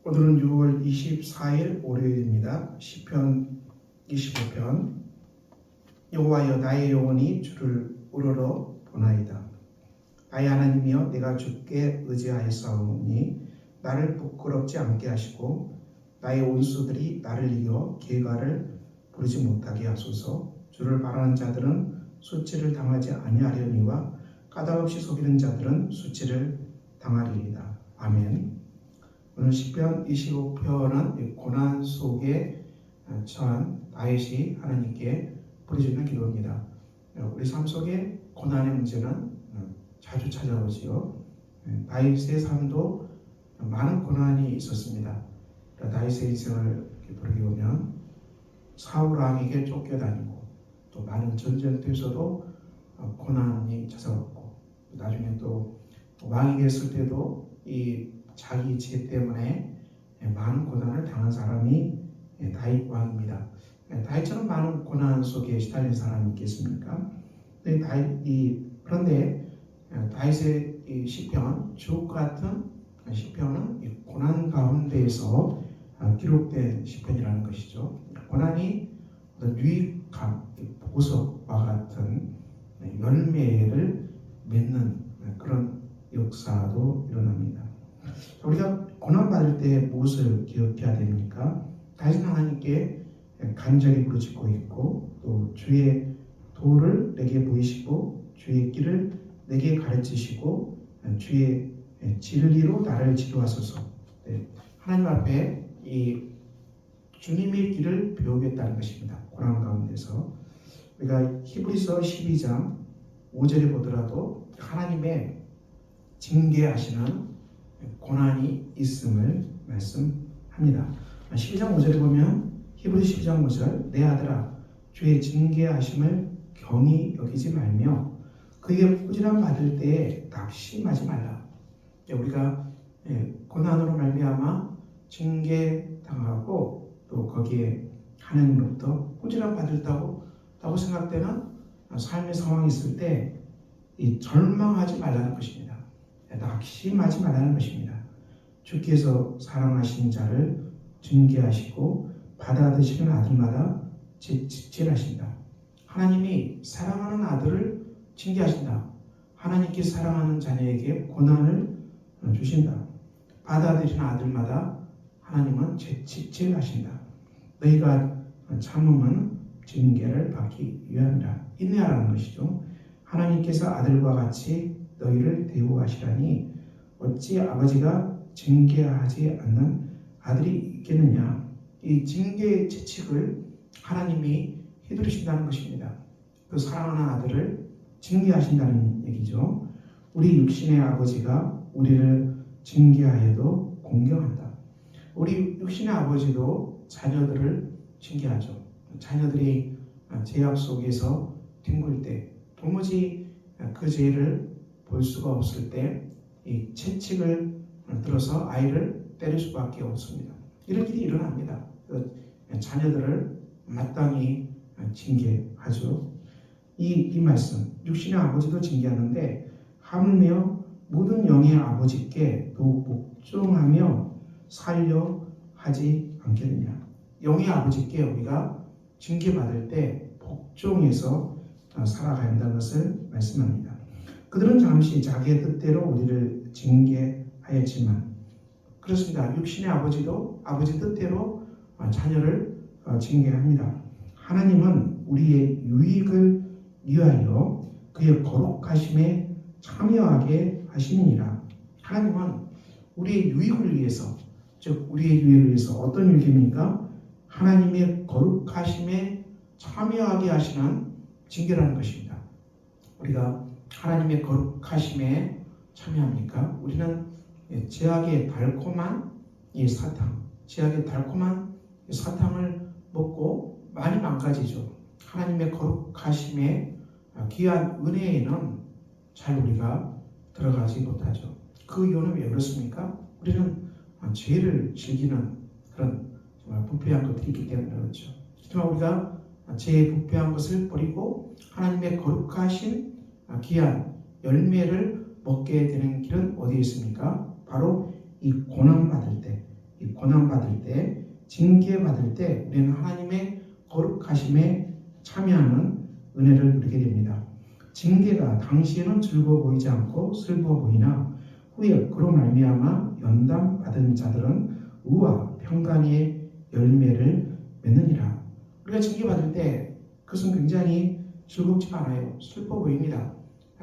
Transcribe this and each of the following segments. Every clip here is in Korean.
오늘은 6월 24일 월요일입니다. 시편 25편. 여호와여, 나의 영혼이 주를 우러러 보나이다. 나의 하나님이여, 내가 주께 의지하였사오니 나를 부끄럽지 않게 하시고 나의 원수들이 나를 이겨 계가를 부르지 못하게 하소서. 주를 바라는 자들은 수치를 당하지 아니하려니와 까닭없이 속이는 자들은 수치를 당하리이다. 아멘. 오늘 시편 25편은 고난 속에 처한 다윗이 하나님께 부르짖는 기도입니다. 우리 삶 속에 고난의 문제는 자주 찾아오지요. 다윗의 삶도 많은 고난이 있었습니다. 다윗의 인생을 돌이켜 보면 사울 왕에게 쫓겨다니고 또 많은 전쟁터에서도 고난이 찾아왔고, 나중에 또 왕이 됐을 때도 이 자기 죄 때문에 많은 고난을 당한 사람이 다윗 왕입니다. 다윗처럼 많은 고난 속에 시달린 사람이 있겠습니까? 그런데 다윗의 이 시편, 주옥 같은 시편은 이 고난 가운데에서 기록된 시편이라는 것이죠. 고난이 어떤 유익함, 보석과 같은 열매를 맺는 그런 역사도 일어납니다. 우리가 고난받을 때 무엇을 기억해야 됩니까? 다윗은 하나님께 간절히 부르짖고 있고, 또 주의 도를 내게 보이시고 주의 길을 내게 가르치시고 주의 진리로 나를 지도하소서. 하나님 앞에 이 주님의 길을 배우겠다는 것입니다. 고난 가운데서 우리가 히브리서 12장 5절에 보더라도 하나님의 징계하시는 고난이 있음을 말씀합니다. 12장 5절에 보면 히브리 12장 5절, 내 아들아 주의 징계하심을 경히 여기지 말며 그에게 꾸지람 받을 때에 낙심하지 말라. 우리가 고난으로 말미암아 징계당하고 또 거기에 하나님으로부터 꾸지람 받았다고 생각되는 삶의 상황이 있을 때 이 절망하지 말라는 것입니다. 낙심하지 말라는 것입니다. 주께서 사랑하신 자를 징계하시고 받아드시는 아들마다 직질하신다. 하나님이 사랑하는 아들을 징계하신다. 하나님께 사랑하는 자녀에게 고난을 주신다. 받아들이는 아들마다 하나님은 직질하신다. 너희가 참음은 징계를 받기 위함이라. 인내하라는 것이죠. 하나님께서 아들과 같이 너희를 대우하시라니 어찌 아버지가 징계하지 않는 아들이 있겠느냐. 이 징계의 채찍을 하나님이 휘두르신다는 것입니다. 그 사랑하는 아들을 징계하신다는 얘기죠. 우리 육신의 아버지가 우리를 징계하여도 공경한다. 우리 육신의 아버지도 자녀들을 징계하죠. 자녀들이 죄악 속에서 뒹굴 때, 도무지 그 죄를 볼 수가 없을 때 이 채찍을 들어서 아이를 때릴 수밖에 없습니다. 이런 일이 일어납니다. 자녀들을 마땅히 징계하죠. 이 말씀, 육신의 아버지도 징계하는데 하물며 모든 영의 아버지께 더욱 복종하며 살려 하지 않겠느냐. 영의 아버지께 우리가 징계받을 때 복종해서 살아가야 한다는 것을 말씀합니다. 그들은 잠시 자기의 뜻대로 우리를 징계하였지만, 그렇습니다. 육신의 아버지도 아버지 뜻대로 자녀를 징계합니다. 하나님은 우리의 유익을 위하여 그의 거룩하심에 참여하게 하심이니라. 하나님은 우리의 유익을 위해서, 즉 우리의 유익을 위해서 어떤 유익입니까? 하나님의 거룩하심에 참여하게 하시는 징계라는 것입니다. 우리가 하나님의 거룩하심에 참여합니까? 우리는 죄악의 달콤한 이 사탕, 죄악의 달콤한 사탕을 먹고 많이 망가지죠. 하나님의 거룩하심에 귀한 은혜에는 잘 우리가 들어가지 못하죠. 그 이유는 왜 그렇습니까? 우리는 죄를 즐기는 그런 정말 부패한 것들이 있기 때문에 그렇죠. 하지만 우리가 죄의 부패한 것을 버리고 하나님의 거룩하신 귀한 열매를 먹게 되는 길은 어디에 있습니까? 바로 이 고난받을 때, 이 고난 받을 때, 징계 받을 때 우리는 하나님의 거룩하심에 참여하는 은혜를 누리게 됩니다. 징계가 당시에는 즐거워 보이지 않고 슬퍼 보이나 후에 그로 말미암아 연단 받은 자들은 의와 평강의 열매를 맺느니라. 우리가 징계 받을 때 그것은 굉장히 즐겁지 않아요. 슬퍼 보입니다.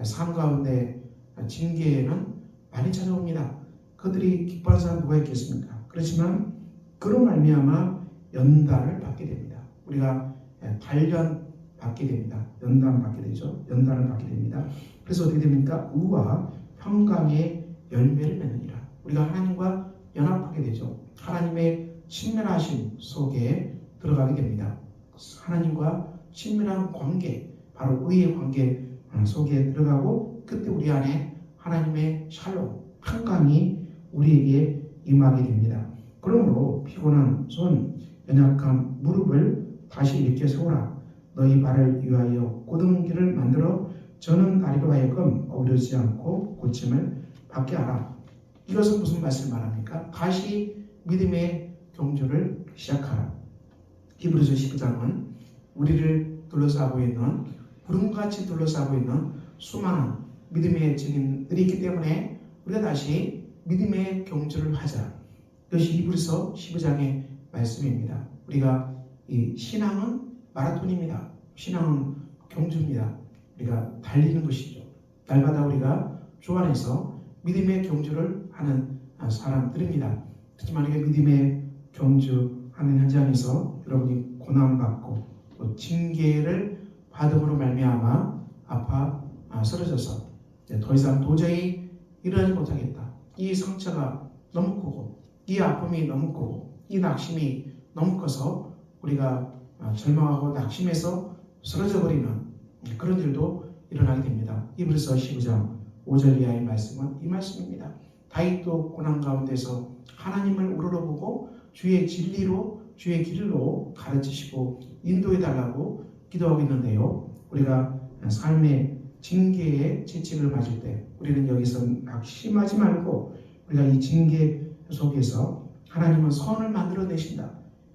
삶 가운데 징계에는 많이 찾아옵니다. 그들이 기뻐하는 사람 누가 있겠습니까? 그렇지만 그로 말미암아 연단을 받게 됩니다. 우리가 단련 받게 됩니다. 연단 받게 되죠. 연단을 받게 됩니다. 그래서 어떻게 됩니까? 의와 평강의 열매를 맺느니라. 우리가 하나님과 연합하게 되죠. 하나님의 친밀하심 속에 들어가게 됩니다. 하나님과 친밀한 관계, 바로 의의 관계 속에 들어가고 그때 우리 안에 하나님의 샬롬, 평강이 우리에게 임하게 됩니다. 그러므로 피곤한 손, 연약한 무릎을 다시 일으켜 세우라. 너희 발을 위하여 곧은 길을 만들어 저는 다리로 하여금 어우러지지 않고 고침을 받게 하라. 이것은 무슨 말씀을 말합니까? 다시 믿음의 경주를 시작하라. 히브리서 12장은 우리를 둘러싸고 있는 구름같이 둘러싸고 있는 수많은 믿음의 증인들이 있기 때문에 우리가 다시 믿음의 경주를 하자. 이것이 히브리서 12장의 말씀입니다. 우리가 이 신앙은 마라톤입니다. 신앙은 경주입니다. 우리가 달리는 것이죠. 날마다 우리가 주 안에서 믿음의 경주를 하는 사람들입니다. 하지만 이게 믿음의 경주하는 현장에서 여러분이 고난받고 또 징계를 받음으로 말미암아 아파 쓰러져서 더 이상 도저히 일어나지 못하겠다. 이 상처가 너무 크고 이 아픔이 너무 크고 이 낙심이 너무 커서 우리가 절망하고 낙심해서 쓰러져 버리는 그런 일도 일어나게 됩니다. 히브리서 12장 5절 이하의 말씀은 이 말씀입니다. 다윗도 고난 가운데서 하나님을 우러러보고 주의 진리로 주의 길로 가르치시고 인도해 달라고 기도하고 있는데요. 우리가 삶의 징계의 채찍을 맞을 때 우리는 여기서 낙심하지 말고 우리가 이 징계 속에서 하나님은 선을 만들어내신다.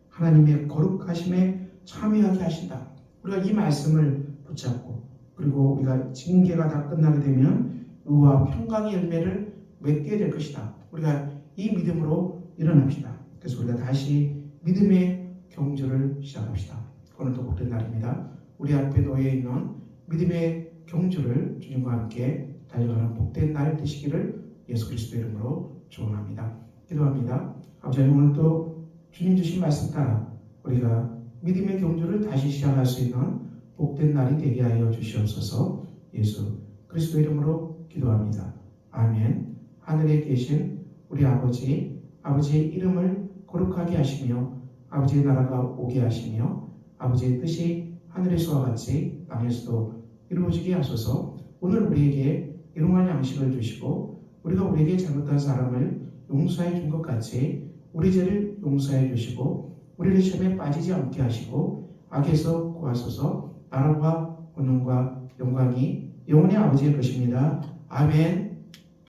하나님의 거룩하심에 참여하게 하신다. 우리가 이 말씀을 붙잡고 그리고 우리가 징계가 다 끝나게 되면 의와 평강의 열매를 맺게 될 것이다. 우리가 이 믿음으로 일어납시다. 그래서 우리가 다시 믿음의 경주를 시작합시다. 오늘도 복된 날입니다. 우리 앞에 놓여 있는 믿음의 경주를 주님과 함께 달려가는 복된 날 되시기를 예수 그리스도 이름으로 축원합니다. 기도합니다. 아버지 오늘 또 주님 주신 말씀 따라 우리가 믿음의 경주를 다시 시작할 수 있는 복된 날이 되게 하여 주시옵소서. 예수 그리스도 이름으로 기도합니다. 아멘. 하늘에 계신 우리 아버지, 아버지의 이름을 거룩하게 하시며 아버지의 나라가 오게 하시며 아버지의 뜻이 하늘에서와 같이 땅에서도 이루어지게 하소서. 오늘 우리에게 일용할 양식을 주시고 우리가 우리에게 잘못한 사람을 용서해 준 것 같이 우리 죄를 용서해 주시고 우리를 시험에 빠지지 않게 하시고 악에서 구하소서. 나라와 권능과 영광이 영원히 아버지의 것입니다. 아멘.